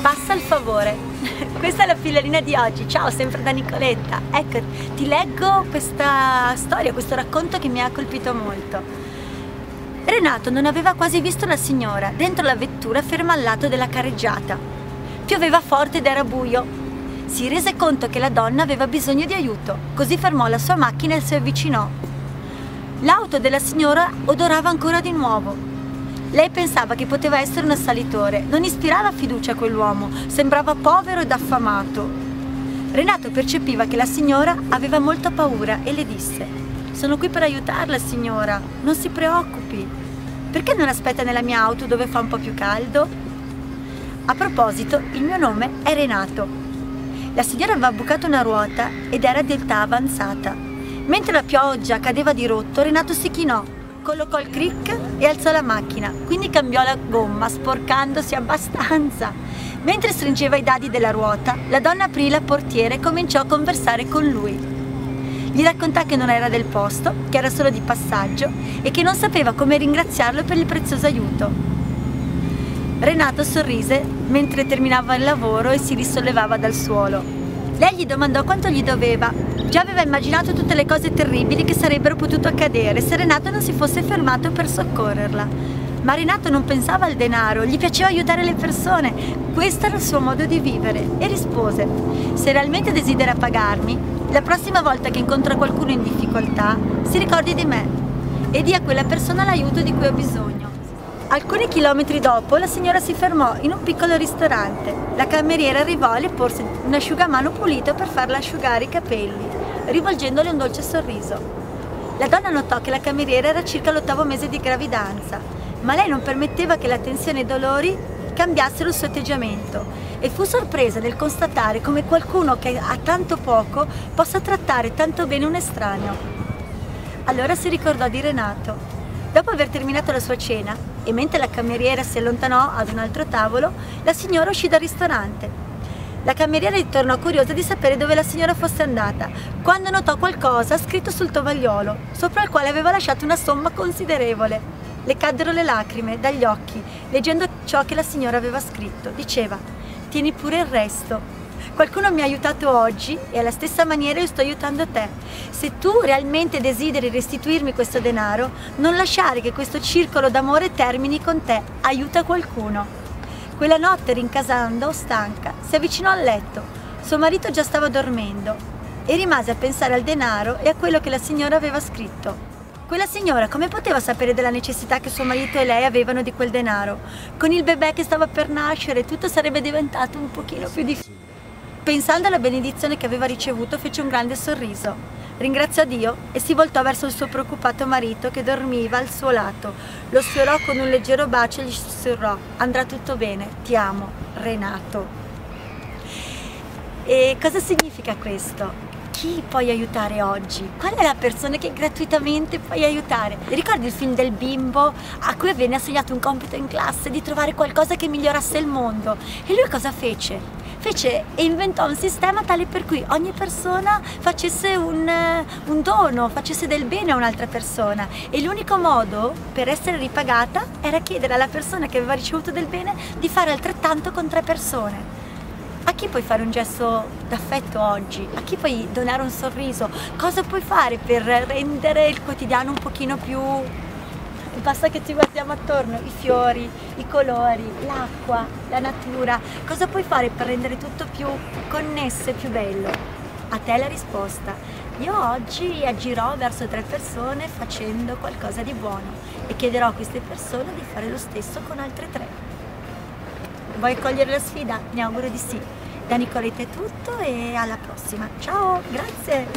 passa il favore. Questa è la pillerina di oggi. Ciao, sempre da Nicoletta. Ecco, ti leggo questa storia, questo racconto che mi ha colpito molto. Renato non aveva quasi visto la signora dentro la vettura ferma al lato della carreggiata. Pioveva forte ed era buio. Si rese conto che la donna aveva bisogno di aiuto, così fermò la sua macchina e si avvicinò. L'auto della signora odorava ancora di nuovo. Lei pensava che poteva essere un assalitore, non ispirava fiducia a quell'uomo, sembrava povero ed affamato. Renato percepiva che la signora aveva molta paura e le disse: «Sono qui per aiutarla, signora, non si preoccupi. Perché non aspetta nella mia auto dove fa un po' più caldo? A proposito, il mio nome è Renato». La signora aveva bucato una ruota ed era di età avanzata. Mentre la pioggia cadeva di rotto, Renato si chinò, collocò il crick e alzò la macchina, quindi cambiò la gomma, sporcandosi abbastanza. Mentre stringeva i dadi della ruota, la donna aprì la portiera e cominciò a conversare con lui. Gli raccontò che non era del posto, che era solo di passaggio e che non sapeva come ringraziarlo per il prezioso aiuto. Renato sorrise mentre terminava il lavoro e si risollevava dal suolo. Lei gli domandò quanto gli doveva. Già aveva immaginato tutte le cose terribili che sarebbero potute accadere se Renato non si fosse fermato per soccorrerla. Ma Renato non pensava al denaro, gli piaceva aiutare le persone. Questo era il suo modo di vivere e rispose: «Se realmente desidera pagarmi, la prossima volta che incontra qualcuno in difficoltà, si ricordi di me e dia a quella persona l'aiuto di cui ho bisogno». Alcuni chilometri dopo la signora si fermò in un piccolo ristorante. La cameriera arrivò e le porse un asciugamano pulito per farla asciugare i capelli, rivolgendole un dolce sorriso. La donna notò che la cameriera era circa all'8° mese di gravidanza, ma lei non permetteva che la tensione e i dolori cambiassero il suo atteggiamento e fu sorpresa nel constatare come qualcuno che ha tanto poco possa trattare tanto bene un estraneo. Allora si ricordò di Renato. Dopo aver terminato la sua cena e mentre la cameriera si allontanò ad un altro tavolo, la signora uscì dal ristorante. La cameriera ritornò curiosa di sapere dove la signora fosse andata, quando notò qualcosa scritto sul tovagliolo, sopra il quale aveva lasciato una somma considerevole. Le caddero le lacrime dagli occhi, leggendo ciò che la signora aveva scritto. Diceva: «Tieni pure il resto. Qualcuno mi ha aiutato oggi e alla stessa maniera io sto aiutando te. Se tu realmente desideri restituirmi questo denaro, non lasciare che questo circolo d'amore termini con te. Aiuta qualcuno». Quella notte, rincasando, stanca, si avvicinò al letto. Suo marito già stava dormendo e rimase a pensare al denaro e a quello che la signora aveva scritto. Quella signora come poteva sapere della necessità che suo marito e lei avevano di quel denaro? Con il bebè che stava per nascere tutto sarebbe diventato un pochino più difficile. Pensando alla benedizione che aveva ricevuto, fece un grande sorriso, ringraziò Dio e si voltò verso il suo preoccupato marito che dormiva al suo lato. Lo sfiorò con un leggero bacio e gli sussurrò: «Andrà tutto bene, ti amo, Renato». E cosa significa questo? Chi puoi aiutare oggi? Qual è la persona che gratuitamente puoi aiutare? Ricordi il film del bimbo a cui venne assegnato un compito in classe di trovare qualcosa che migliorasse il mondo? E lui cosa fece? Fece e inventò un sistema tale per cui ogni persona facesse un dono, facesse del bene a un'altra persona, e l'unico modo per essere ripagata era chiedere alla persona che aveva ricevuto del bene di fare altrettanto con 3 persone. A chi puoi fare un gesto d'affetto oggi? A chi puoi donare un sorriso? Cosa puoi fare per rendere il quotidiano un pochino più... Basta che ci guardiamo attorno, i fiori, i colori, l'acqua, la natura. Cosa puoi fare per rendere tutto più connesso e più bello? A te la risposta. Io oggi agirò verso 3 persone facendo qualcosa di buono e chiederò a queste persone di fare lo stesso con altre 3. Vuoi cogliere la sfida? Mi auguro di sì. Da Nicoletta è tutto e alla prossima. Ciao, grazie!